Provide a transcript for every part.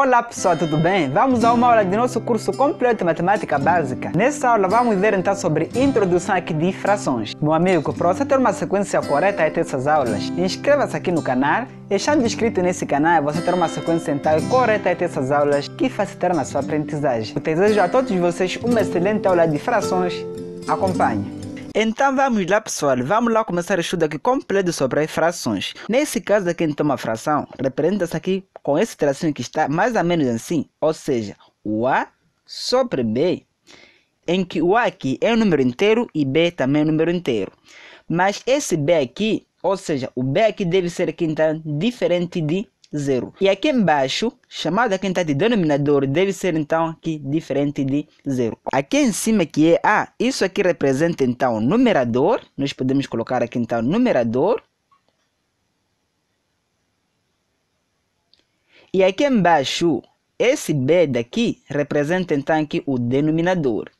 Olá pessoal, tudo bem? Vamos a uma aula de nosso curso completo de matemática básica. Nessa aula vamos ver então sobre introdução aqui de frações. Meu amigo, para você ter uma sequência correta até essas aulas, inscreva-se aqui no canal. Estando inscrito nesse canal, você terá uma sequência então correta até essas aulas que facilitará na sua aprendizagem. Eu desejo a todos vocês uma excelente aula de frações. Acompanhe. Então vamos lá pessoal, vamos lá começar o estudo aqui completo sobre as frações. Nesse caso aqui então uma fração representa-se aqui com esse tracinho que está mais ou menos assim, ou seja, o A sobre B, em que o A aqui é um número inteiro e B também é um número inteiro. Mas esse B aqui, ou seja, o B aqui deve ser aqui então diferente de 0. E aqui embaixo, chamado aqui então de denominador, deve ser então aqui diferente de 0. Aqui em cima que é A, isso aqui representa então o numerador. Nós podemos colocar aqui então numerador. E aqui embaixo, esse B daqui representa então aqui o denominador.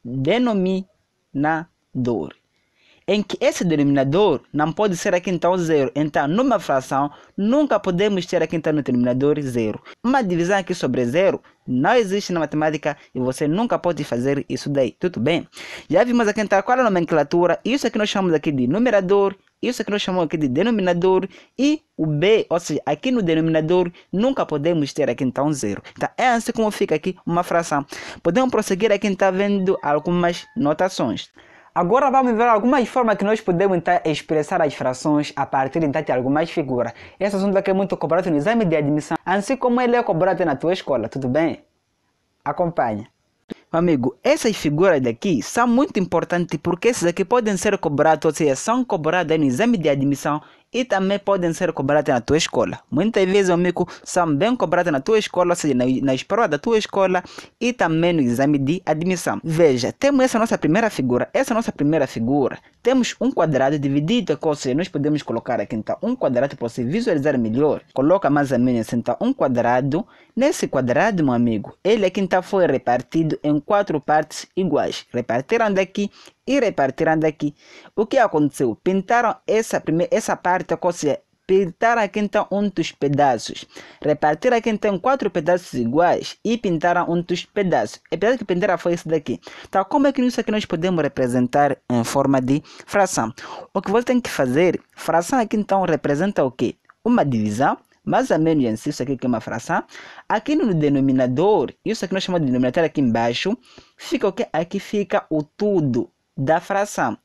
Denominador. Em que esse denominador não pode ser aqui então 0. Então, numa fração, nunca podemos ter aqui então no denominador 0. Uma divisão aqui sobre 0 não existe na matemática e você nunca pode fazer isso daí. Tudo bem? Já vimos aqui então qual é a nomenclatura. Isso aqui nós chamamos aqui de numerador. Isso aqui nós chamamos aqui de denominador. E o B, ou seja, aqui no denominador, nunca podemos ter aqui então 0. Então, é assim como fica aqui uma fração. Podemos prosseguir aqui então vendo algumas notações. Agora vamos ver algumas formas que nós podemos então expressar as frações a partir então, de algumas figuras. Esse assunto aqui é muito cobrado no exame de admissão, assim como ele é cobrado na tua escola, tudo bem? Acompanha. Amigo, essas figuras daqui são muito importantes porque esses aqui podem ser cobrados, ou seja, são cobradas no exame de admissão e também podem ser cobradas na tua escola. Muitas vezes, amigo, são bem cobradas na tua escola, ou seja, nas provas da tua escola e também no exame de admissão. Veja, temos essa nossa primeira figura. Essa nossa primeira figura, temos um quadrado dividido, ou seja, nós podemos colocar aqui então um quadrado para você visualizar melhor. Coloca mais ou menos então um quadrado. Nesse quadrado, meu amigo, ele aqui então foi repartido em 4 partes iguais. Repartiram daqui e repartiram daqui. O que aconteceu? Pintaram essa parte, ou seja, pintaram aqui então um dos pedaços. Repartiram aqui então 4 pedaços iguais e pintaram um dos pedaços. O pedaço que pintaram foi esse daqui. Então, como é que isso aqui nós podemos representar em forma de fração? O que você tem que fazer, fração aqui então representa o quê? Uma divisão. Mais ou menos isso aqui que é uma fração. Aqui no denominador, isso aqui nós chamamos de denominador aqui embaixo, fica o que? Aqui fica o tudo da fração.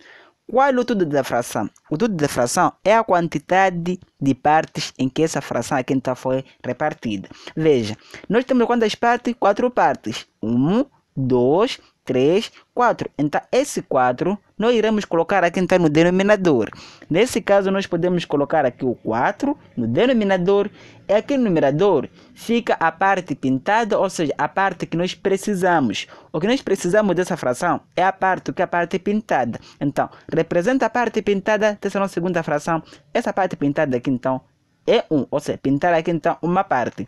Qual é o tudo da fração? O tudo da fração é a quantidade de partes em que essa fração aqui então foi repartida. Veja, nós temos quantas partes? 4 partes. 1, 2, 3, 4. Então, esse 4 nós iremos colocar aqui então no denominador. Nesse caso, nós podemos colocar aqui o 4 no denominador. E aqui no numerador fica a parte pintada, ou seja, a parte que nós precisamos. O que nós precisamos dessa fração é a parte, que é a parte pintada. Então, representa a parte pintada dessa nossa segunda fração. Essa parte pintada aqui então é 1, ou seja, pintar aqui então uma parte.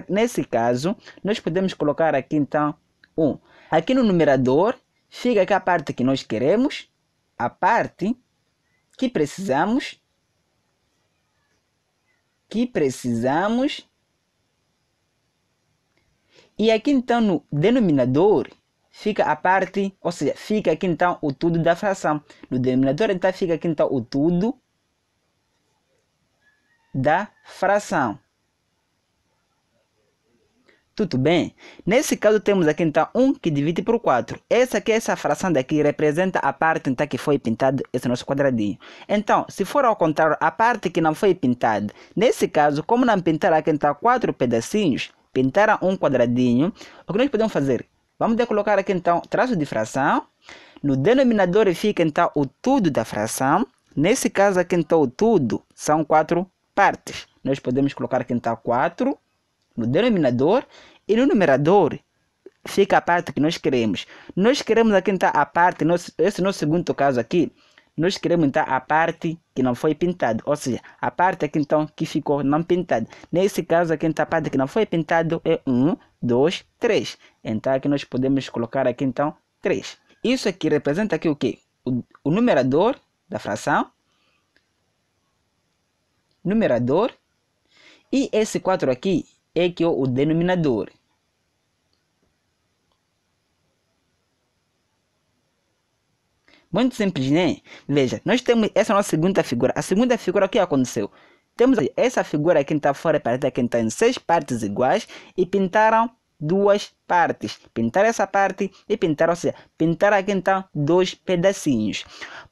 Nesse caso, nós podemos colocar aqui então 1. Aqui no numerador fica aqui a parte que nós queremos, a parte que precisamos, e aqui então no denominador fica a parte, ou seja, fica aqui então o tudo da fração. No denominador então fica aqui então o tudo da fração. Tudo bem? Nesse caso temos aqui então 1 que divide por 4. Essa fração daqui representa a parte então que foi pintada, esse nosso quadradinho. Então, se for ao contrário, a parte que não foi pintada, nesse caso, como não pintaram aqui então 4 pedacinhos, pintaram um quadradinho, o que nós podemos fazer? Vamos colocar aqui então traço de fração. No denominador fica então o tudo da fração. Nesse caso aqui então o tudo são 4 partes. Nós podemos colocar aqui então 4 no denominador e no numerador fica a parte que nós queremos. Nós queremos aqui então a parte, esse nosso segundo caso aqui, nós queremos então a parte que não foi pintada, ou seja, a parte aqui então que ficou não pintada. Nesse caso aqui então a parte que não foi pintada é 1, 2, 3. Então aqui nós podemos colocar aqui então 3. Isso aqui representa aqui o quê? O numerador da fração. Numerador. E esse 4 aqui é que é o denominador. Muito simples, né? Veja, nós temos essa nossa segunda figura. A segunda figura, o que aconteceu? Temos essa figura aqui está fora partida, aqui está em 6 partes iguais e pintaram duas partes. Pintar essa parte e pintar, ou seja, pintar aqui então 2 pedacinhos.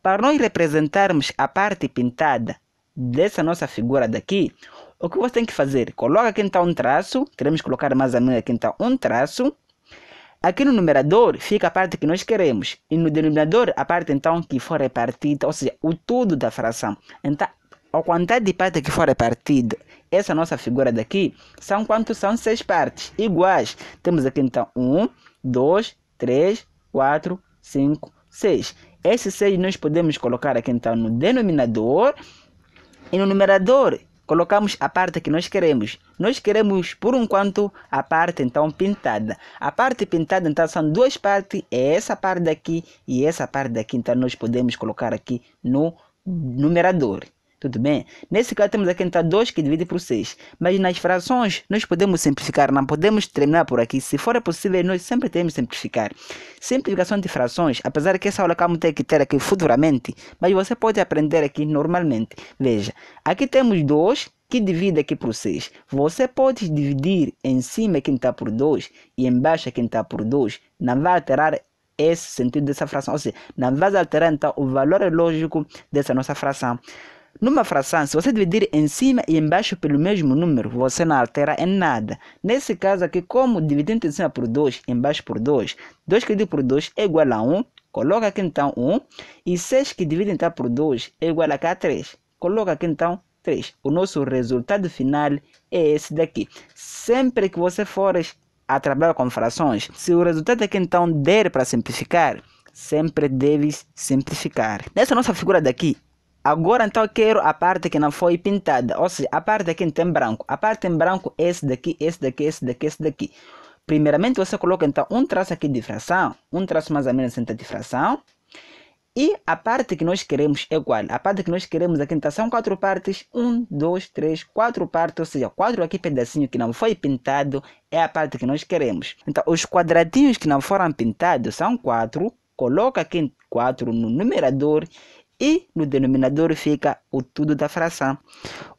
Para nós representarmos a parte pintada dessa nossa figura daqui, o que você tem que fazer? Coloca aqui então um traço, queremos colocar mais ou menos aqui então um traço. Aqui no numerador fica a parte que nós queremos. E no denominador, a parte então que for repartida, ou seja, o tudo da fração. Então, a quantidade de parte que for repartida, essa nossa figura daqui, são quantos? São 6 partes iguais. Temos aqui então 1, 2, 3, 4, 5, 6. Esses 6 nós podemos colocar aqui então no denominador. E no numerador, colocamos a parte que nós queremos. Nós queremos, por enquanto, a parte então pintada. A parte pintada então são 2 partes, é essa parte daqui e essa parte daqui. Então nós podemos colocar aqui no numerador. Tudo bem? Nesse caso temos aqui então 2 que divide por 6. Mas nas frações nós podemos simplificar, não podemos terminar por aqui. Se for possível, nós sempre temos que simplificar. Simplificação de frações, apesar que essa aula vamos ter que ter aqui futuramente, mas você pode aprender aqui normalmente. Veja, aqui temos 2 que divide aqui por 6. Você pode dividir em cima quem está por 2 e embaixo quem está por 2. Não vai alterar esse sentido dessa fração. Ou seja, não vai alterar então o valor lógico dessa nossa fração. Numa fração, se você dividir em cima e embaixo pelo mesmo número, você não altera em nada. Nesse caso aqui, como dividindo em cima por 2, embaixo por 2, 2 que divide por 2 é igual a 1, coloca aqui então 1, e 6 que divide então por 2 é igual a 3, coloca aqui então 3. O nosso resultado final é esse daqui. Sempre que você for a trabalhar com frações, se o resultado aqui então der para simplificar, sempre deve simplificar. Nessa nossa figura daqui, agora então eu quero a parte que não foi pintada, ou seja, a parte aqui tem branco. A parte em branco é esse daqui, esse daqui, esse daqui, esse daqui. Primeiramente você coloca então um traço aqui de fração, um traço mais ou menos de fração. E a parte que nós queremos é igual. A parte que nós queremos aqui então são 4 partes. 1, 2, 3, 4 partes, ou seja, 4 aqui pedacinho que não foi pintado é a parte que nós queremos. Então os quadradinhos que não foram pintados são 4. Coloca aqui 4 no numerador. E no denominador fica o tudo da fração.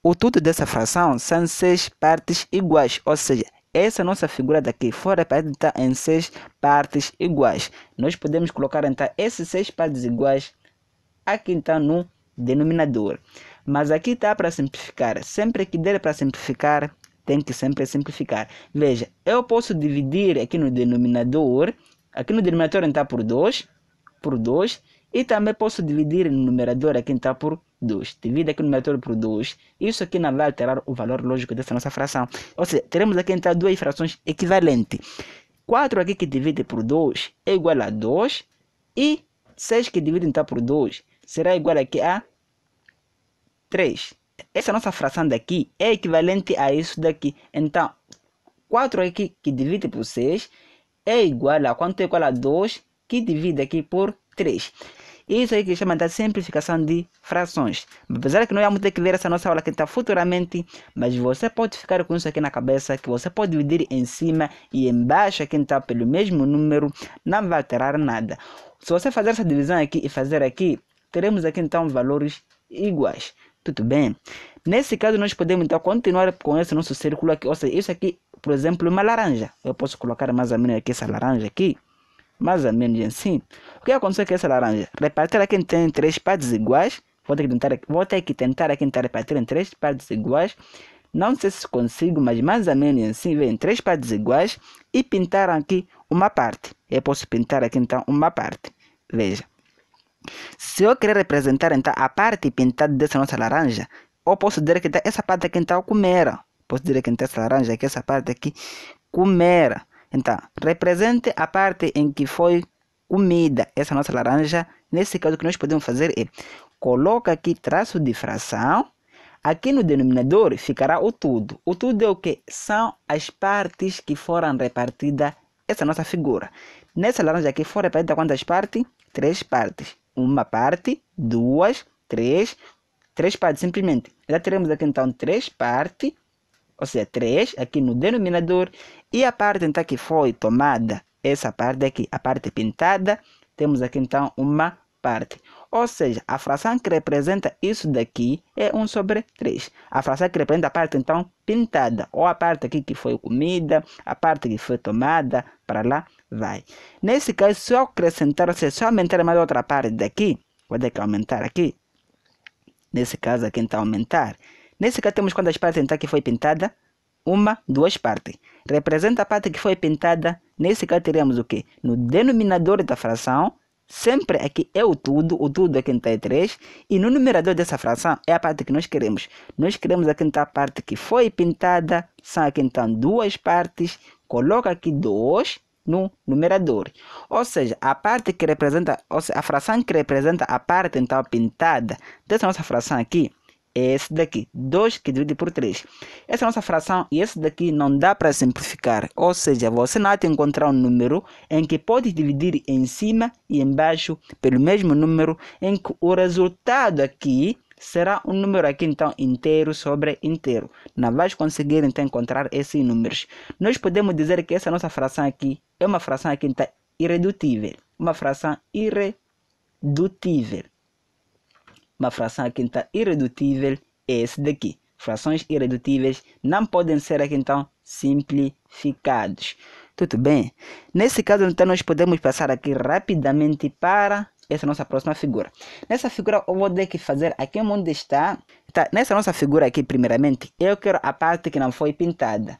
O tudo dessa fração são 6 partes iguais, ou seja, essa nossa figura daqui fora partida em 6 partes iguais. Nós podemos colocar então essas 6 partes iguais aqui então no denominador. Mas aqui está para simplificar. Sempre que der para simplificar, tem que sempre simplificar. Veja, eu posso dividir aqui no denominador. Aqui no denominador então por 2. E também posso dividir no numerador aqui então por 2. Divide aqui no numerador por 2. Isso aqui não vai alterar o valor lógico dessa nossa fração. Ou seja, teremos aqui então 2 frações equivalentes. 4 aqui que divide por 2 é igual a 2. E 6 que divide então por 2 será igual aqui a 3. Essa nossa fração daqui é equivalente a isso daqui. Então, 4 aqui que divide por 6 é igual a quanto? É igual a 2 que divide aqui por 3. Isso aí que chama de simplificação de frações. Apesar que nós vamos ter que ver essa nossa aula que está futuramente, mas você pode ficar com isso aqui na cabeça, que você pode dividir em cima e embaixo aqui está pelo mesmo número, não vai alterar nada. Se você fazer essa divisão aqui e fazer aqui, teremos aqui então valores iguais. Tudo bem? Nesse caso nós podemos então continuar com esse nosso círculo aqui, ou seja, isso aqui, por exemplo, uma laranja. Eu posso colocar mais ou menos aqui essa laranja aqui. Mais ou menos assim. O que aconteceu com essa laranja? Repartir aqui tem 3 partes iguais. Vou ter que tentar aqui repartir em 3 partes iguais. Não sei se consigo, mas mais ou menos assim. Vem 3 partes iguais. E pintar aqui uma parte. Eu posso pintar aqui então uma parte. Veja. Se eu querer representar então a parte pintada dessa nossa laranja, eu posso dizer que essa parte aqui então comer. Posso dizer que essa laranja aqui, essa parte aqui comer. Então, represente a parte em que foi comida essa nossa laranja. Nesse caso, o que nós podemos fazer é coloca aqui traço de fração. Aqui no denominador ficará o tudo. O tudo é o que? São as partes que foram repartidas essa nossa figura. Nessa laranja aqui foram repartidas quantas partes? 3 partes. Uma parte, 2, 3. 3 partes simplesmente. Já teremos aqui então 3 partes. ou seja, 3 aqui no denominador, e a parte então que foi tomada, essa parte aqui, a parte pintada, temos aqui então uma parte. Ou seja, a fração que representa isso daqui é 1 sobre 3. A fração que representa a parte então pintada, ou a parte aqui que foi comida, a parte que foi tomada, para lá vai. Nesse caso, se eu acrescentar, ou seja, se eu aumentar mais outra parte daqui, vou ter que aumentar aqui. Nesse caso aqui então aumentar. Nesse caso temos quantas partes então que foi pintada? Uma, duas partes. Representa a parte que foi pintada. Nesse caso teremos o quê? No denominador da fração, sempre aqui é o tudo aqui então é 3. E no numerador dessa fração é a parte que nós queremos. Nós queremos aqui então a parte que foi pintada. São aqui então duas partes. Coloca aqui 2 no numerador. Ou seja, a parte que representa, ou seja, a fração que representa a parte então pintada dessa nossa fração aqui, é esse daqui, 2 que divide por 3. Essa é a nossa fração e esse daqui não dá para simplificar. Ou seja, você não há de encontrar um número em que pode dividir em cima e embaixo pelo mesmo número, em que o resultado aqui será um número aqui então inteiro sobre inteiro. Não vais conseguir então encontrar esses números. Nós podemos dizer que essa nossa fração aqui é uma fração aqui então irredutível. Uma fração irredutível. Uma fração aqui então irredutível é esse daqui. Frações irredutíveis não podem ser aqui então simplificados. Tudo bem? Nesse caso então nós podemos passar aqui rapidamente para essa nossa próxima figura. Nessa figura eu vou ter que fazer aqui onde está. Nessa nossa figura aqui primeiramente eu quero a parte que não foi pintada.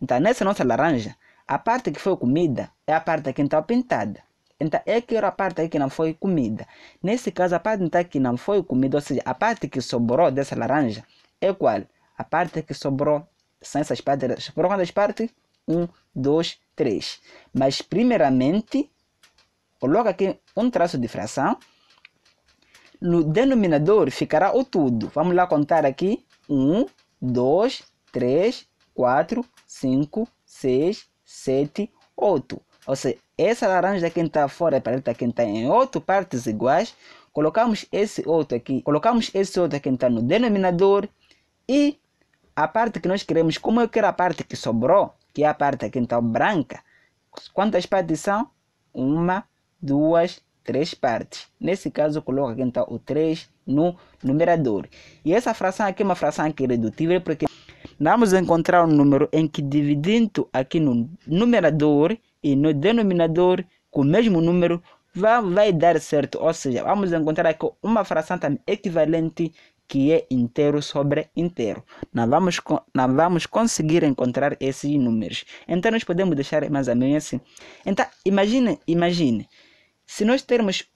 Então nessa nossa laranja a parte que foi comida é a parte aqui então pintada. Então, eu quero a parte que não foi comida. Nesse caso, a parte que não foi comida, ou seja, a parte que sobrou dessa laranja, é qual? A parte que sobrou, são essas partes. Sobrou quantas partes? 1, 2, 3. Mas, primeiramente, coloca aqui um traço de fração. No denominador ficará o tudo. Vamos lá contar aqui. 1, 2, 3, 4, 5, 6, 7, 8. Ou seja, essa laranja que está fora para que está em 8 partes iguais. Colocamos esse outro aqui. Colocamos esse outro aqui está no denominador. E a parte que nós queremos, como eu quero a parte que sobrou, que é a parte aqui então branca. Quantas partes são? 1, 2, 3 partes. Nesse caso, eu coloco aqui então o 3 no numerador. E essa fração aqui é uma fração aqui irredutível, porque vamos encontrar um número em que dividindo aqui no numerador e no denominador com o mesmo número vai dar certo. Ou seja, vamos encontrar aqui uma fração também equivalente que é inteiro sobre inteiro. Não vamos conseguir encontrar esses números. Então nós podemos deixar mais ou menos assim. Então imagine. Se nós termos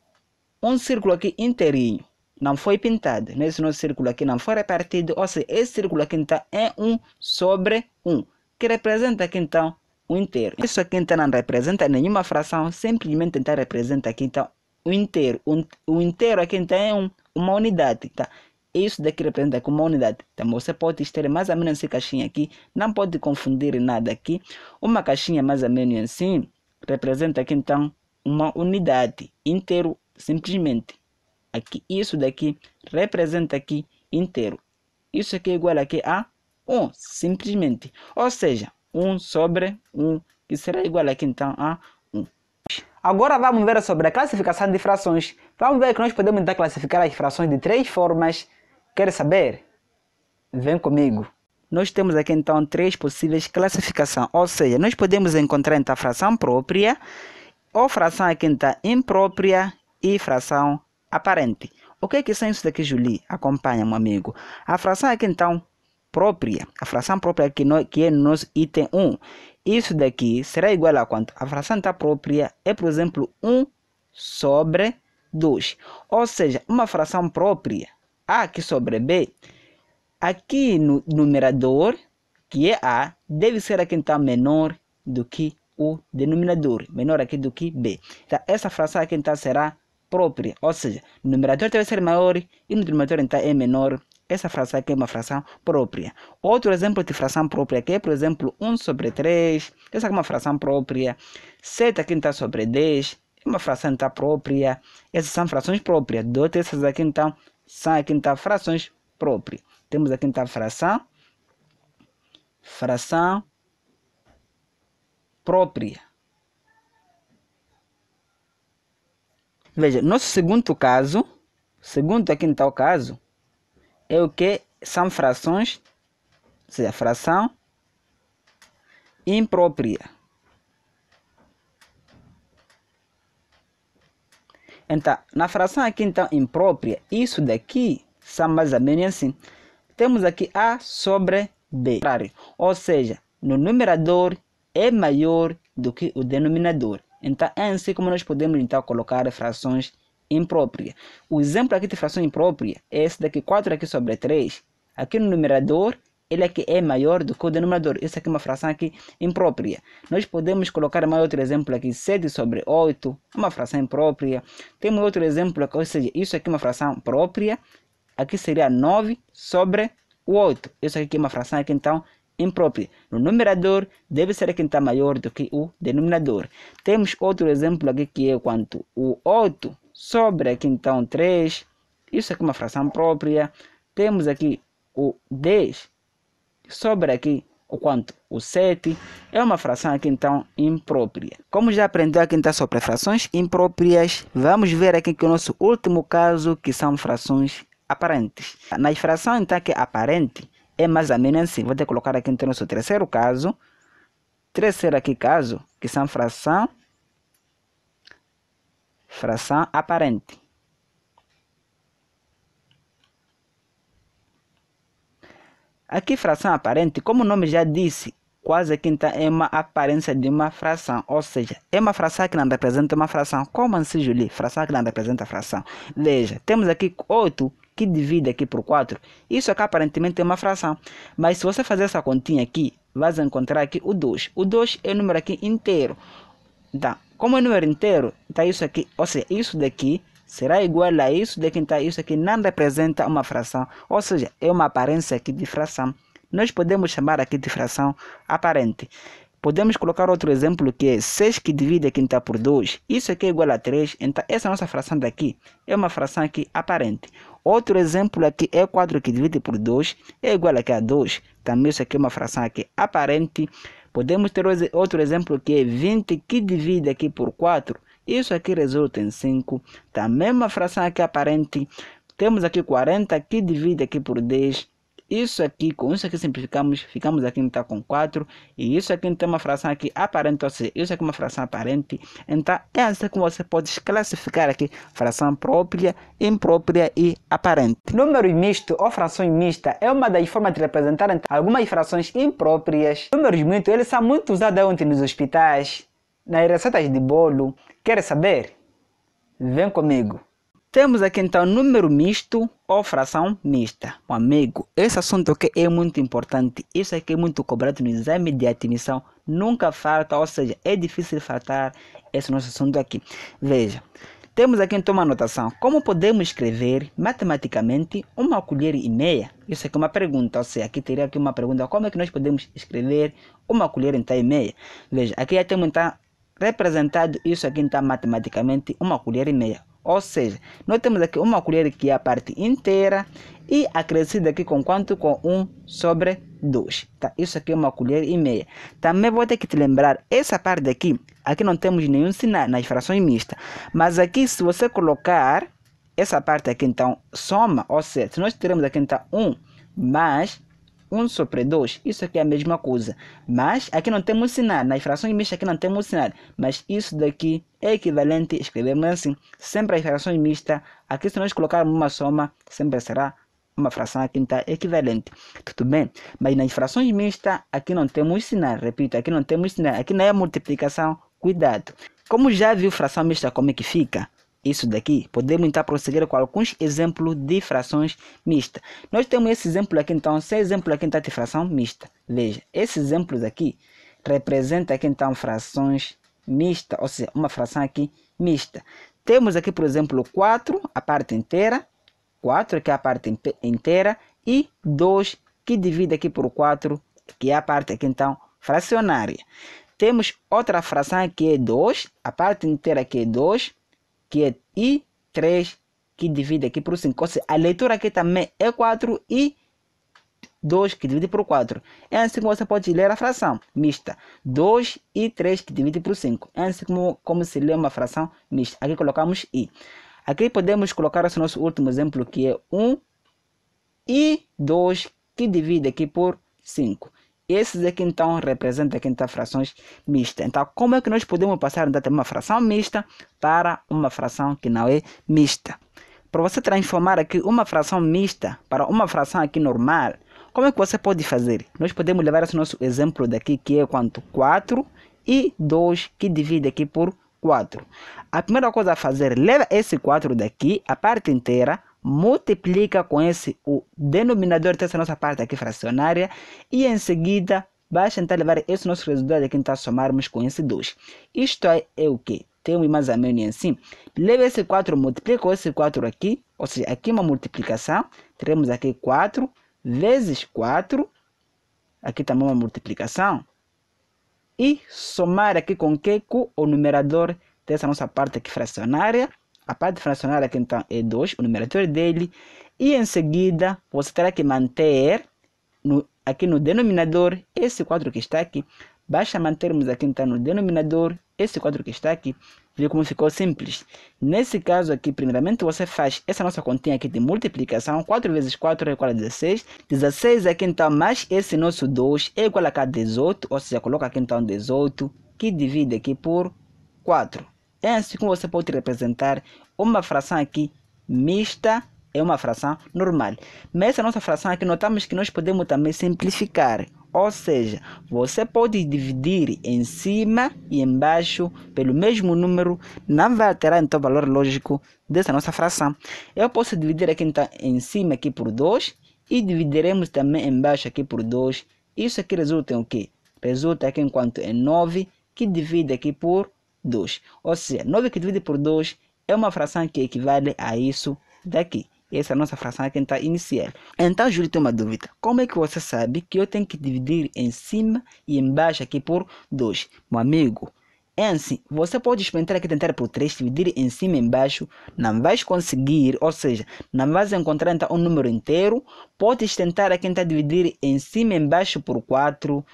um círculo aqui inteirinho, não foi pintado, nesse nosso círculo aqui não foi repartido, ou seja, esse círculo aqui então é 1 sobre 1, que representa aqui então o inteiro. Isso aqui então não representa nenhuma fração, simplesmente então representa aqui então o inteiro. O inteiro aqui então é uma unidade, tá? Isso daqui representa aqui uma unidade. Então você pode ter mais ou menos essa caixinha aqui, não pode confundir nada aqui. Uma caixinha mais ou menos assim representa aqui então uma unidade inteiro simplesmente. Aqui, isso daqui representa aqui inteiro. Isso aqui é igual aqui a 1, simplesmente. Ou seja, 1 sobre 1, que será igual aqui então a 1. Agora vamos ver sobre a classificação de frações. Vamos ver que nós podemos então classificar as frações de 3 formas. Quer saber? Vem comigo. Nós temos aqui então 3 possíveis classificações. Ou seja, nós podemos encontrar então a fração própria, ou fração aqui então imprópria e fração aparente. O que são isso daqui, Julie? Acompanha, meu amigo. A fração aqui então própria, a fração própria que é no nosso item 1, isso daqui será igual a quanto? A fração tá própria é, por exemplo, 1 sobre 2. Ou seja, uma fração própria, A aqui sobre B, aqui no numerador, que é A, deve ser aqui então menor do que o denominador, menor aqui do que B. Então, essa fração aqui então será própria, ou seja, no numerador deve ser maior e no denominador então é menor. Essa fração aqui é uma fração própria. Outro exemplo de fração própria aqui é, por exemplo, 1 sobre 3. Essa aqui é uma fração própria. 7 aqui está sobre 10. É uma fração então própria. Essas são frações próprias. Essas aqui então são aqui então frações próprias. Temos aqui então fração fração própria. Veja, nosso segundo caso, segundo aqui em tal caso, é o que são frações, ou seja, fração imprópria. Então, na fração aqui então imprópria, isso daqui são mais ou menos assim. Temos aqui A sobre B, ou seja, no numerador é maior do que o denominador. Então, é assim como nós podemos então colocar frações impróprias. O exemplo aqui de fração imprópria é esse daqui, 4 aqui sobre 3. Aqui no numerador, ele aqui é maior do que o denominador. Isso aqui é uma fração aqui imprópria. Nós podemos colocar mais outro exemplo aqui, 7 sobre 8, uma fração imprópria. Temos outro exemplo aqui, ou seja, isso aqui é uma fração própria. Aqui seria 9 sobre o 8. Isso aqui é uma fração aqui então imprópria. No numerador deve ser aqui então maior do que o denominador. Temos outro exemplo aqui que é quanto o 8 sobre aqui então 3. Isso aqui é uma fração própria. Temos aqui o 10 sobre aqui o quanto? O 7 é uma fração aqui então imprópria. Como já aprendeu aqui então sobre frações impróprias, vamos ver aqui que o nosso último caso, que são frações aparentes. Nas frações então que aparente é mais ou menos assim. Vou ter que colocar aqui então nosso terceiro caso. Terceiro aqui caso, que são fração aparente. Aqui fração aparente, como o nome já disse, quase que então é uma aparência de uma fração, ou seja, é uma fração que não representa uma fração. Como assim, Julie? Fração que não representa fração. Veja, temos aqui 8 que divide aqui por 4. Isso aqui aparentemente é uma fração. Mas se você fazer essa continha aqui, vai encontrar aqui o 2. O 2 é um número aqui inteiro. Então, como é um número inteiro, então isso aqui, ou seja, isso daqui será igual a isso daqui, então isso aqui não representa uma fração, ou seja, é uma aparência aqui de fração. Nós podemos chamar aqui de fração aparente. Podemos colocar outro exemplo que é 6 que divide aqui então por 2. Isso aqui é igual a 3, então essa nossa fração daqui é uma fração aqui aparente. Outro exemplo aqui é 4 que divide por 2, é igual aqui a 2. Também isso aqui é uma fração aqui aparente. Podemos ter outro exemplo que é 20 que divide aqui por 4. Isso aqui resulta em 5. Também uma fração aqui aparente. Temos aqui 40 que divide aqui por 10. Isso aqui, com isso aqui simplificamos, ficamos aqui então com 4. E isso aqui tem uma fração aqui aparente, ou seja, isso aqui é uma fração aparente. Então, é assim que você pode classificar aqui fração própria, imprópria e aparente. Número misto ou fração mista é uma das formas de representar algumas frações impróprias. Números mitos, eles são muito usados ontem nos hospitais, nas receitas de bolo. Quer saber? Vem comigo. Temos aqui então número misto ou fração mista. Meu amigo, esse assunto aqui é muito importante. Isso aqui é muito cobrado no exame de admissão. Nunca falta, ou seja, é difícil faltar esse nosso assunto aqui. Veja, temos aqui então uma anotação. Como podemos escrever matematicamente 1,5 colher? Isso aqui é uma pergunta, ou seja, aqui teria aqui uma pergunta. Como é que nós podemos escrever 1,5 colher? Veja, aqui já temos então representado isso aqui então matematicamente 1,5 colher. Ou seja, nós temos aqui 1 colher que é a parte inteira e acrescida aqui com quanto? Com 1 sobre 2. Tá? Isso aqui é 1,5 colher. Também vou ter que te lembrar, essa parte aqui não temos nenhum sinal nas frações mistas. Mas aqui se você colocar essa parte aqui então soma, ou seja, se nós teremos aqui então 1 mais 1 sobre 2, isso aqui é a mesma coisa. Mas aqui não temos sinal, nas frações mistas aqui não temos sinal. Mas isso daqui é equivalente, escrevemos assim. Sempre as frações mistas, aqui se nós colocarmos uma soma, sempre será uma fração aqui está equivalente. Tudo bem? Mas nas frações mistas, aqui não temos sinal. Repito, aqui não temos sinal. Aqui não é multiplicação, cuidado. Como já viu fração mista como é que fica? Isso daqui, podemos então prosseguir com alguns exemplos de frações mistas. Nós temos esse exemplo aqui, então, esse exemplo aqui então de fração mista. Veja, esses exemplos aqui representam aqui então frações mistas, ou seja, uma fração aqui mista. Temos aqui, por exemplo, 4, a parte inteira, 4 que é a parte inteira, e 2 que divide aqui por 4, que é a parte aqui então fracionária. Temos outra fração que é 2, a parte inteira que é 2, que é e 3 que divide aqui por 5. Ou seja, a leitura aqui também é 4 e 2 que divide por 4. É assim como você pode ler a fração mista. 2 e 3 que divide por 5. É assim como se lê uma fração mista. Aqui colocamos i. Aqui podemos colocar esse nosso último exemplo, que é 1 e 2 que divide aqui por 5. Esses aqui então representam aqui então frações mistas. Então como é que nós podemos passar de uma fração mista para uma fração que não é mista? Para você transformar aqui uma fração mista para uma fração aqui normal, como é que você pode fazer? Nós podemos levar esse nosso exemplo daqui, que é quanto? 4 e 2 que divide aqui por 4. A primeira coisa a fazer, leva esse 4 daqui, a parte inteira, multiplica com esse o denominador dessa nossa parte aqui fracionária, e em seguida vai tentar levar esse nosso resultado aqui, então somarmos com esse 2. Isto é o que? Temos mais ou menos assim. Leva esse 4, multiplica com esse 4 aqui, ou seja, aqui uma multiplicação, teremos aqui 4 vezes 4, aqui também uma multiplicação, e somar aqui com que? Com o numerador dessa nossa parte aqui fracionária. A parte fracionária aqui então é 2, o numerador dele, e em seguida você terá que manter aqui no denominador esse 4 que está aqui. Basta mantermos aqui então no denominador esse 4 que está aqui. Viu como ficou simples? Nesse caso aqui, primeiramente você faz essa nossa continha aqui de multiplicação. 4 vezes 4 é igual a 16. 16 aqui então mais esse nosso 2 é igual a 18. Ou seja, coloca aqui então 18 que divide aqui por 4. É assim como você pode representar uma fração aqui mista. É uma fração normal. Mas essa nossa fração aqui, notamos que nós podemos também simplificar. Ou seja, você pode dividir em cima e embaixo pelo mesmo número. Não vai alterar então o valor lógico dessa nossa fração. Eu posso dividir aqui então em cima aqui por 2. E dividiremos também embaixo aqui por 2. Isso aqui resulta em o quê? Resulta aqui enquanto é 9 que divide aqui por 2. Ou seja, 9 que divide por 2 é uma fração que equivale a isso daqui. Essa é a nossa fração aqui então inicial. Então, Júlio, tem uma dúvida. Como é que você sabe que eu tenho que dividir em cima e embaixo aqui por 2? Meu amigo, é assim. Você pode experimentar aqui, tentar por 3, dividir em cima e embaixo. Não vais conseguir, ou seja, não vais encontrar então um número inteiro. Podes tentar aqui tentar dividir em cima e embaixo por 4.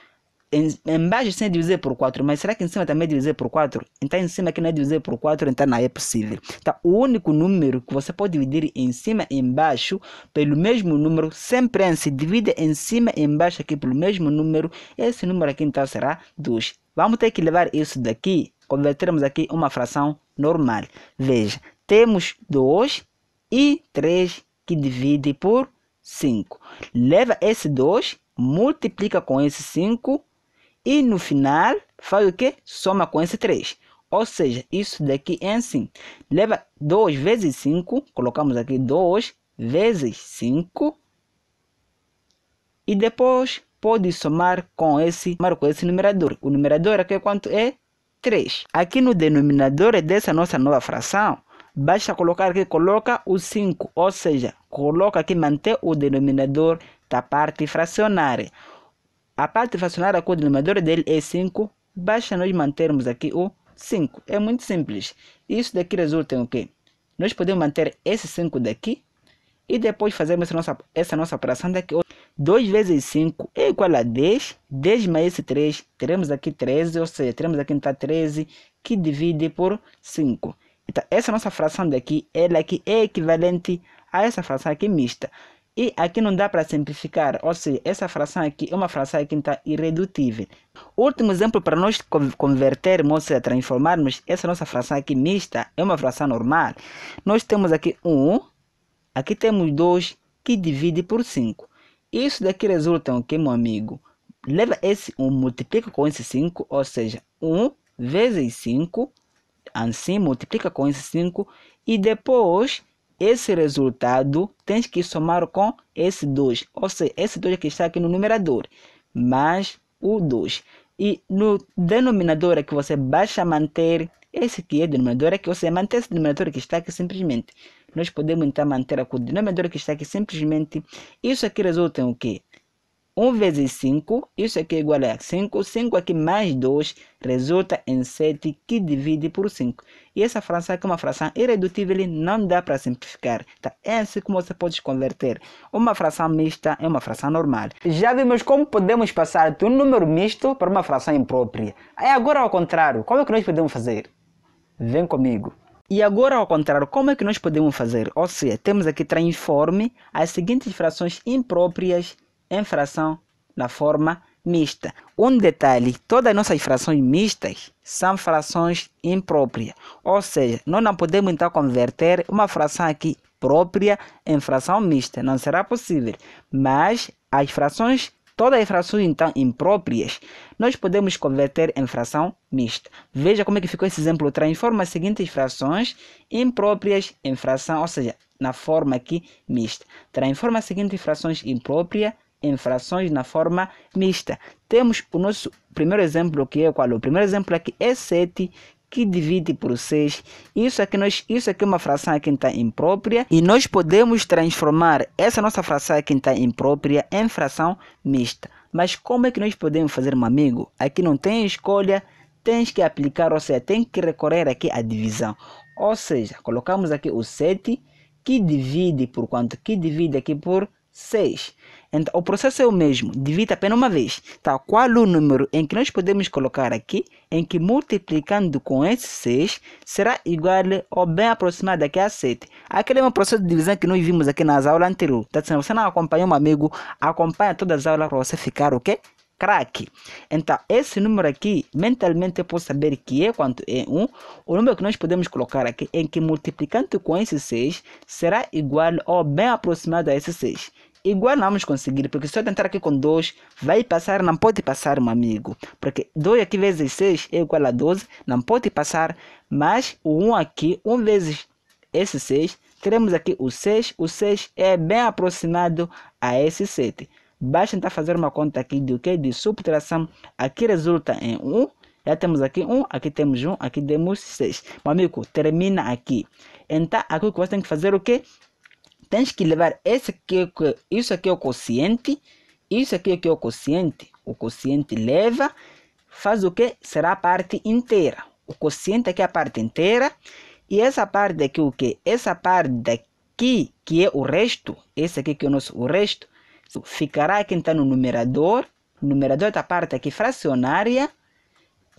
Embaixo sem dividir por 4, mas será que em cima também é dividir por 4? Então em cima aqui não é dividir por 4, então não é possível. Então o único número que você pode dividir em cima e embaixo pelo mesmo número, sempre se divide em cima e embaixo aqui pelo mesmo número, esse número aqui então será 2. Vamos ter que levar isso daqui, convertermos aqui uma fração normal. Veja, temos 2 e 3 que divide por 5. Leva esse 2, multiplica com esse 5, e no final, faz o que? Soma com esse 3. Ou seja, isso daqui é assim. Leva 2 vezes 5. Colocamos aqui 2 vezes 5. E depois pode somar com esse numerador. O numerador aqui quanto é? 3. Aqui no denominador dessa nossa nova fração, basta colocar aqui, coloca o 5. Ou seja, coloca aqui, manter o denominador da parte fracionária. A parte fracionária com o denominador dele é 5. Basta nós mantermos aqui o 5. É muito simples. Isso daqui resulta em o quê? Nós podemos manter esse 5 daqui. E depois fazermos essa nossa operação daqui. 2 vezes 5 é igual a 10. 10 mais esse 3. Teremos aqui 13. Ou seja, teremos aqui então 13 que divide por 5. Então essa nossa fração daqui, ela aqui é equivalente a essa fração aqui mista. E aqui não dá para simplificar, ou seja, essa fração aqui é uma fração que está irredutível. Último exemplo para nós convertermos, ou seja, transformarmos essa nossa fração aqui mista é uma fração normal. Nós temos aqui 1, aqui temos 2 que divide por 5. Isso daqui resulta em que, meu amigo? Leva esse 1, multiplica com esse 5, ou seja, 1 vezes 5, assim multiplica com esse 5 e depois esse resultado tens que somar com esse 2, ou seja, esse 2 que está aqui no numerador, mais o 2. E no denominador é que você basta manter esse que é denominador, é que você mantém esse denominador que está aqui simplesmente. Nós podemos então manter aqui o denominador que está aqui simplesmente. Isso aqui resulta em o quê? 1 vezes 5, isso aqui é igual a 5. 5 aqui mais 2 resulta em 7, que divide por 5. E essa fração aqui é uma fração irredutível e não dá para simplificar. Tá? É assim como você pode converter uma fração mista em uma fração normal. Já vimos como podemos passar de um número misto para uma fração imprópria. Aí agora ao contrário, como é que nós podemos fazer? Vem comigo. E agora ao contrário, como é que nós podemos fazer? Ou seja, temos aqui transforme as seguintes frações impróprias em fração na forma mista. Um detalhe, todas as nossas frações mistas são frações impróprias. Ou seja, nós não podemos então converter uma fração aqui própria em fração mista. Não será possível. Mas as frações, todas as frações então impróprias, nós podemos converter em fração mista. Veja como é que ficou esse exemplo. Transforma as seguintes frações impróprias em fração, ou seja, na forma aqui mista. Transforma as seguintes frações impróprias em frações na forma mista. Temos o nosso primeiro exemplo, que é qual? O primeiro exemplo aqui é 7, que divide por 6. Isso aqui é uma fração aqui está imprópria e nós podemos transformar essa nossa fração aqui está imprópria em fração mista. Mas como é que nós podemos fazer, meu amigo? Aqui não tem escolha, tens que aplicar, ou seja, tem que recorrer aqui à divisão. Ou seja, colocamos aqui o 7, que divide por quanto? Que divide aqui por 6. Então, o processo é o mesmo, divide apenas uma vez. Tá? Qual o número em que nós podemos colocar aqui, em que multiplicando com esse 6, será igual ou bem aproximado aqui a 7. Aquele é um processo de divisão que nós vimos aqui nas aulas anteriores. Tá? Se você não acompanhou, meu amigo, acompanha todas as aulas para você ficar o quê? Craque. Então, esse número aqui, mentalmente eu posso saber que é quanto é 1. O número que nós podemos colocar aqui, em que multiplicando com esse 6, será igual ou bem aproximado a esse 6. Igual não vamos conseguir, porque se eu tentar aqui com 2, vai passar, não pode passar, meu amigo. Porque 2 aqui vezes 6 é igual a 12, não pode passar. Mas o 1 aqui, 1 vezes esse 6, teremos aqui o 6. O 6 é bem aproximado a esse 7. Basta tentar fazer uma conta aqui de o que? De subtração. Aqui resulta em 1. Já temos aqui 1, aqui temos 1, aqui temos 6. Meu amigo, termina aqui. Então, aqui o que você tem que fazer o quê? Tens que levar isso aqui é o quociente. Isso aqui é o quociente. O quociente leva, faz o que? Será a parte inteira. O quociente aqui é a parte inteira. E essa parte aqui o que? Essa parte daqui, que é o resto. Esse aqui que é o nosso o resto. Ficará aqui então no numerador. O numerador é a parte aqui fracionária.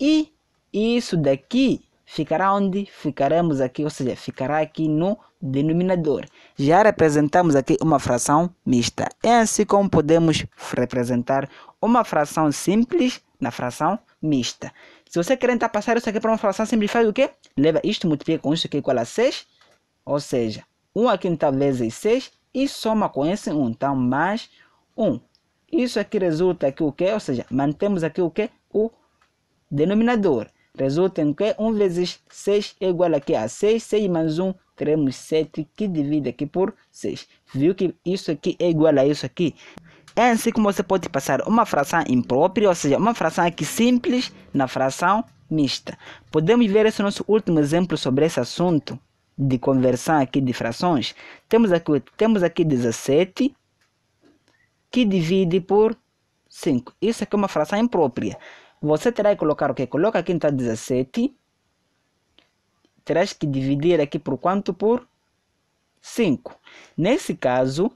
E isso daqui ficará onde? Ficaremos aqui, ou seja, ficará aqui no denominador. Já representamos aqui uma fração mista. É assim como podemos representar uma fração simples na fração mista. Se você quer tentar passar isso aqui para uma fração simples, faz o quê? Leva isto, multiplica com isso aqui igual a 6. Ou seja, 1 aqui então vezes 6 e soma com esse 1. Então, mais 1. Isso aqui resulta aqui o quê? Ou seja, mantemos aqui o quê? O denominador. Resulta em que 1 vezes 6 é igual aqui a 6. 6 mais 1, teremos 7, que divide aqui por 6. Viu que isso aqui é igual a isso aqui? É assim como você pode passar uma fração imprópria, ou seja, uma fração aqui simples na fração mista. Podemos ver esse nosso último exemplo sobre esse assunto de conversão aqui de frações. Temos aqui 17, que divide por 5. Isso aqui é uma fração imprópria. Você terá que colocar o que? Coloca aqui então 17. Terás que dividir aqui por quanto? Por 5. Nesse caso,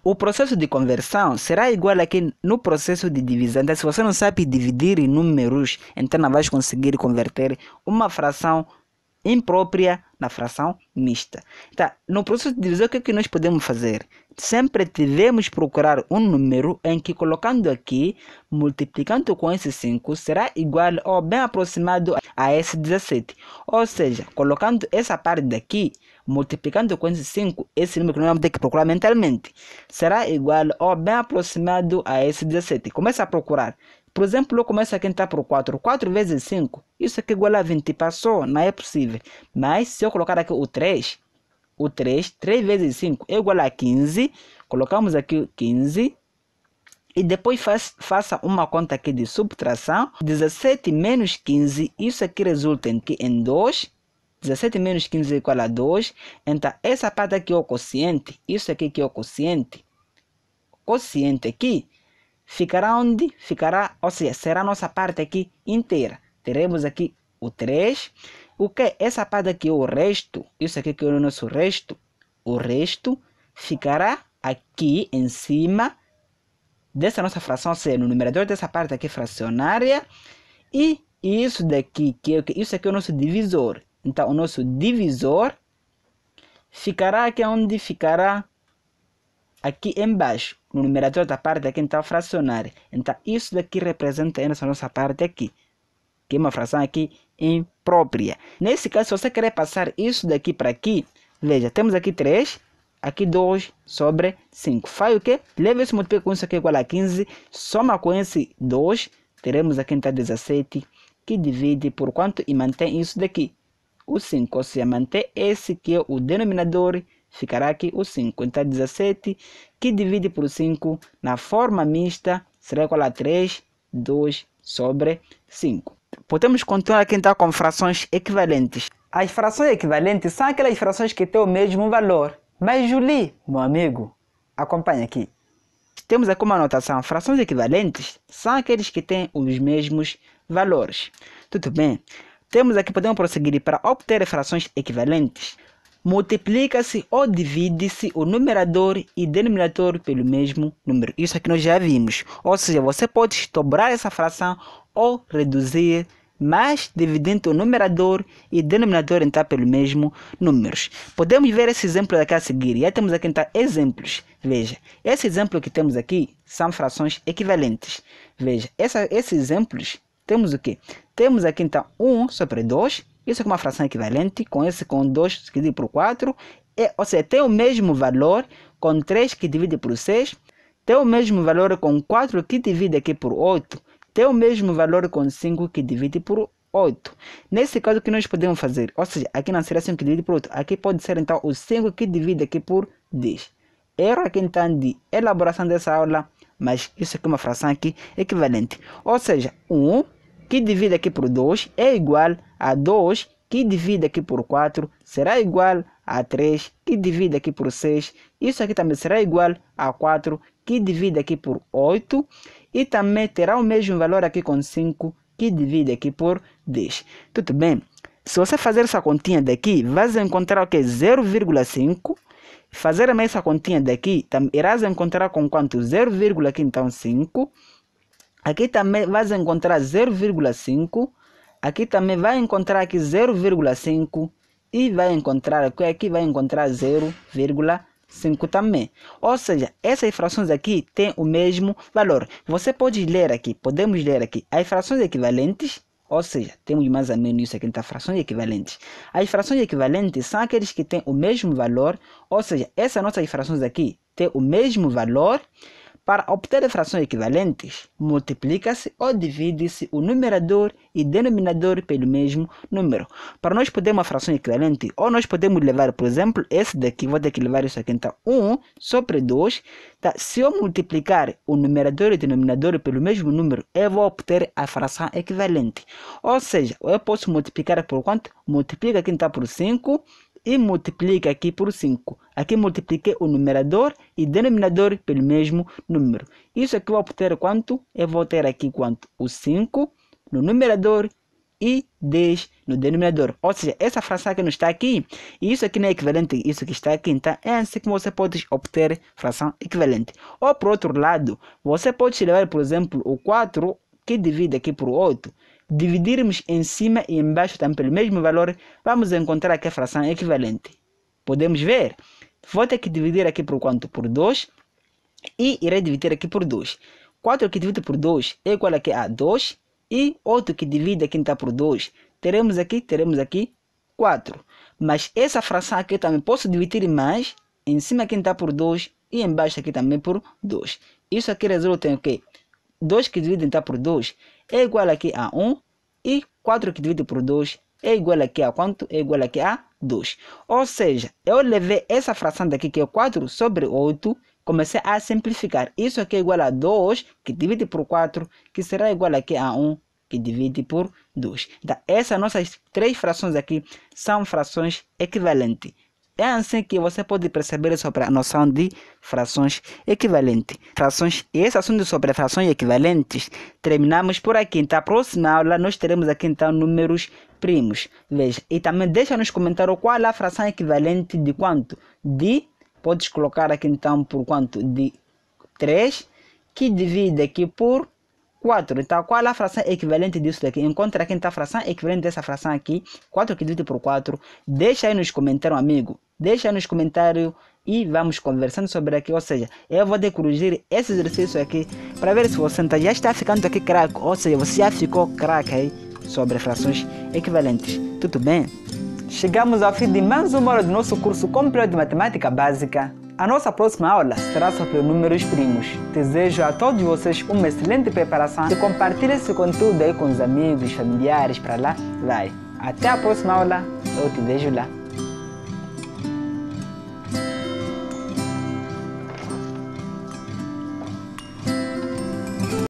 o processo de conversão será igual aqui no processo de divisão. Então, se você não sabe dividir em números, então não vai conseguir converter uma fração imprópria na fração mista. Tá? No processo de divisão, o que nós podemos fazer? Sempre devemos procurar um número em que, colocando aqui, multiplicando com esse 5, será igual ou bem aproximado a esse 17. Ou seja, colocando essa parte daqui, multiplicando com esse 5, esse número que nós vamos ter que procurar mentalmente, será igual ou bem aproximado a esse 17. Começa a procurar. Por exemplo, eu começo a tentar por 4. 4 vezes 5, isso aqui é igual a 20. Passou, não é possível. Mas se eu colocar aqui o 3 vezes 5 é igual a 15. Colocamos aqui 15. E depois faça uma conta aqui de subtração. 17 menos 15, isso aqui resulta em 2. 17 menos 15 é igual a 2. Então, essa parte aqui é o quociente. Isso aqui que é o quociente. O quociente aqui ficará onde? Ficará, ou seja, será a nossa parte aqui inteira. Teremos aqui o 3. O que? Essa parte aqui, o resto, isso aqui que é o nosso resto, o resto ficará aqui em cima dessa nossa fração, ou seja, no numerador dessa parte aqui fracionária. E isso daqui, isso aqui é o nosso divisor. Então, o nosso divisor ficará aqui onde? Ficará aqui embaixo, no numerador da parte aqui, então, fracionária. Então, isso daqui representa essa nossa parte aqui, que é uma fração aqui imprópria. Nesse caso, se você querer passar isso daqui para aqui, veja, temos aqui 3, aqui 2 sobre 5. Faz o quê? Leva isso, multiplica com isso aqui igual a 15, soma com esse 2, teremos aqui então 17, que divide por quanto? E mantém isso daqui, o 5, ou seja, mantém esse que é o denominador, ficará aqui o 5. Então 17, que divide por 5, na forma mista, será igual a 3, 2 sobre 5. Podemos continuar aqui então com frações equivalentes. As frações equivalentes são aquelas frações que têm o mesmo valor. Mas Julie, meu amigo, acompanha aqui. Temos aqui uma anotação. Frações equivalentes são aqueles que têm os mesmos valores. Tudo bem? Temos aqui, podemos prosseguir para obter frações equivalentes. Multiplica-se ou divide-se o numerador e denominador pelo mesmo número. Isso aqui nós já vimos. Ou seja, você pode dobrar essa fração ou reduzir, mas dividindo o numerador e denominador então pelo mesmo número. Podemos ver esse exemplo aqui a seguir. Já temos aqui então exemplos. Veja, esse exemplo que temos aqui são frações equivalentes. Veja, esses exemplos temos o que? Temos aqui então 1 sobre 2. Isso é uma fração equivalente, com 2 que divide por 4, ou seja, tem o mesmo valor com 3 que divide por 6, tem o mesmo valor com 4 que divide aqui por 8, tem o mesmo valor com 5 que divide por 8. Nesse caso, o que nós podemos fazer? Ou seja, aqui não será 5 que divide por 8, aqui pode ser então o 5 que divide aqui por 10. Erro aqui então de elaboração dessa aula, mas isso aqui é uma fração aqui equivalente. Ou seja, 1 que divide aqui por 2 é igual a 2 que divide aqui por 4 será igual a 3 que divide aqui por 6. Isso aqui também será igual a 4 que divide aqui por 8. E também terá o mesmo valor aqui com 5 que divide aqui por 10. Tudo bem? Se você fazer essa continha daqui, vai encontrar o que? 0,5. Fazer também essa continha daqui, irás encontrar com quanto? 0,5. Aqui também vai encontrar 0,5. Aqui também vai encontrar aqui 0,5. E vai encontrar aqui vai encontrar 0,5 também. Ou seja, essas frações aqui têm o mesmo valor. Você pode ler aqui, podemos ler aqui as frações equivalentes. Ou seja, temos mais ou menos isso aqui, então, frações equivalentes. As frações equivalentes são aqueles que têm o mesmo valor. Ou seja, essas nossas frações aqui têm o mesmo valor. Para obter frações equivalentes, multiplica-se ou divide-se o numerador e denominador pelo mesmo número. Para nós podermos uma fração equivalente, ou nós podemos levar, por exemplo, esse daqui, vou ter que levar isso aqui, então, 1 sobre 2. Tá? Se eu multiplicar o numerador e o denominador pelo mesmo número, eu vou obter a fração equivalente. Ou seja, eu posso multiplicar por quanto? Multiplica aqui, então, por 5. E multiplica aqui por 5. Aqui multipliquei o numerador e denominador pelo mesmo número. Isso aqui vai obter quanto? Eu vou ter aqui quanto? O 5 no numerador e 10 no denominador. Ou seja, essa fração que não está aqui, e isso aqui não é equivalente a isso que está aqui. Então, é assim que você pode obter fração equivalente. Ou, por outro lado, você pode levar, por exemplo, o 4 que divide aqui por 8. Dividirmos em cima e embaixo também pelo mesmo valor, vamos encontrar aqui a fração equivalente. Podemos ver? Vou ter que dividir aqui por quanto? Por 2. E irei dividir aqui por 2. 4 que divide por 2 é igual aqui a 2. E 8 que divide aqui está por 2. Teremos aqui 4. Mas essa fração aqui eu também posso dividir mais. Em cima aqui está por 2. E embaixo aqui também por 2. Isso aqui resulta em o quê? 2 que divide então por 2 é igual aqui a 1. E 4 que divide por 2 é igual aqui a quanto? É igual aqui a 2. Ou seja, eu levei essa fração daqui que é 4 sobre 8. Comecei a simplificar. Isso aqui é igual a 2 que divide por 4. Que será igual aqui a 1 que divide por 2. Então, essas nossas três frações aqui são frações equivalentes. É assim que você pode perceber sobre a noção de frações equivalentes. E esse assunto sobre frações equivalentes terminamos por aqui. Então, na próxima aula nós teremos aqui então números primos. Veja, e também deixa nos comentários qual é a fração equivalente de quanto? Podes colocar aqui então por quanto? De 3 que divide aqui por 4. Então, qual é a fração equivalente disso daqui? Encontra aqui então a fração equivalente dessa fração aqui. 4 que divide por 4. Deixa aí nos comentários, amigo. Deixa aí nos comentários e vamos conversando sobre aqui. Ou seja, eu vou corrigir esse exercício aqui para ver se você já está ficando aqui craque. Ou seja, você já ficou craque aí sobre frações equivalentes. Tudo bem? Chegamos ao fim de mais uma aula do nosso curso completo de matemática básica. A nossa próxima aula será sobre números primos. Desejo a todos vocês uma excelente preparação e compartilhe esse conteúdo aí com os amigos, familiares, para lá, vai. Até a próxima aula, eu te vejo lá.